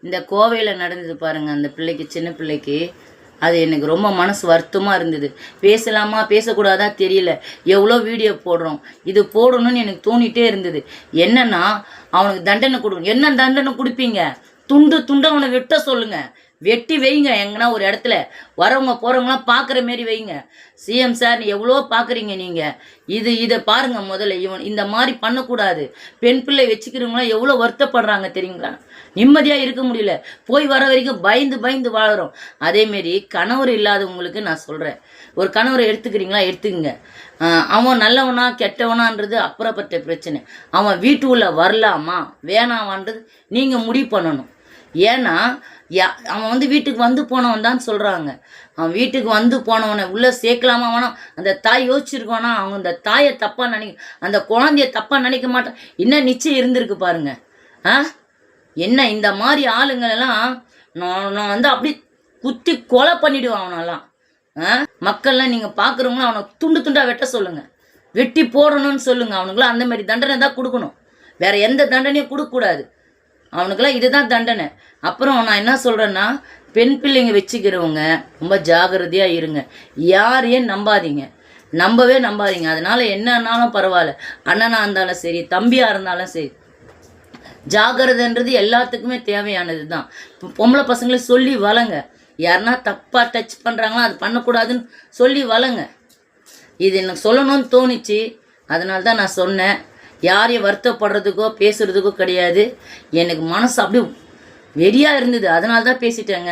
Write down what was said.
இந்த கோவையில் நடந்தது பாருங்கள், அந்த பிள்ளைக்கு, சின்ன பிள்ளைக்கு. அது எனக்கு ரொம்ப மனசு வருத்தமாக இருந்தது. பேசலாமா பேசக்கூடாதா தெரியல. எவ்வளோ வீடியோ போடுறோம், இது போடணும்னு எனக்கு தோணிகிட்டே இருந்தது. என்னன்னா அவனுக்கு தண்டனை கொடுக்கணும். என்ன தண்டனை கொடுப்பீங்க? துண்டு துண்டு அவனை வெட்ட சொல்லுங்கள், வெட்டி வைங்க. எங்கன்னா ஒரு இடத்துல வரவங்க போகிறவங்களாம் பார்க்குற மாரி வைங்க. சிஎம் சார் எவ்வளோ பார்க்குறீங்க நீங்கள். இதை பாருங்கள் முதல்ல. இந்த மாதிரி பண்ணக்கூடாது. பெண் பிள்ளை வச்சுக்கிறவங்களாம் எவ்வளோ வருத்தப்படுறாங்க தெரியுங்களா? நிம்மதியாக இருக்க முடியல. போய் வர வரைக்கும் பயந்து பயந்து வாழறோம். அதேமாரி கணவர் இல்லாதவங்களுக்கு நான் சொல்கிறேன், ஒரு கணவரை எடுத்துக்கிறீங்களா, எடுத்துக்கங்க. அவன் நல்லவனா கெட்டவனான்றது அப்புறப்பட்ட பிரச்சனை. அவன் வீட்டுக்குள்ளே வரலாமா வேணாமான்றது நீங்கள் முடிவு பண்ணணும். ஏன்னா அவன் வீட்டுக்கு வந்து போனவன் தான் சொல்கிறாங்க. அவன் வீட்டுக்கு வந்து போனவனை உள்ளே சேர்க்கலாமா வேணாம், அந்த தாய் யோசிச்சிருக்கானா? அவங்க அந்த தாயை தப்பாக அந்த குழந்தைய தப்பாக நினைக்க மாட்டான். இன்னும் நிச்சயம் இருந்திருக்கு பாருங்க. என்ன இந்த மாதிரி ஆளுங்களெல்லாம் நான் அப்படி குத்தி கொலை பண்ணிவிடுவான் அவனெல்லாம். மக்கள்லாம் நீங்கள் பார்க்குறவங்களும் அவனை துண்டு துண்டாக வெட்ட சொல்லுங்கள், வெட்டி போடணும்னு சொல்லுங்கள். அவனுக்குலாம் அந்த மாதிரி தண்டனை தான் கொடுக்கணும். வேறு எந்த தண்டனையும் கொடுக்கக்கூடாது. அவனுக்கெல்லாம் இதுதான் தண்டனை. அப்புறம் நான் என்ன சொல்கிறேன்னா, பெண் பிள்ளைங்க வச்சுக்கிறவங்க ரொம்ப ஜாகிரதையாக இருங்க. யாரையும் நம்பவே நம்பாதீங்க. அதனால் என்னன்னாலும் பரவாயில்ல, அண்ணனாக இருந்தாலும் சரி, தம்பியாக இருந்தாலும் சரி, ஜாகிரதைன்றது எல்லாத்துக்குமே தேவையானது தான். இப்போ பொம்பளை பசங்களை சொல்லி வளங்க. யாருன்னா தப்பாக டச் பண்ணுறாங்களோ அது பண்ணக்கூடாதுன்னு சொல்லி வளங்க. இது எனக்கு சொல்லணும்னு தோணிச்சு, அதனால தான் நான் சொன்னேன். யாரையும் வருத்தப்படுறதுக்கோ பேசுகிறதுக்கோ கிடையாது. எனக்கு மனசு அப்படியே வெறியாக இருந்தது, அதனால தான் பேசிட்டேங்க.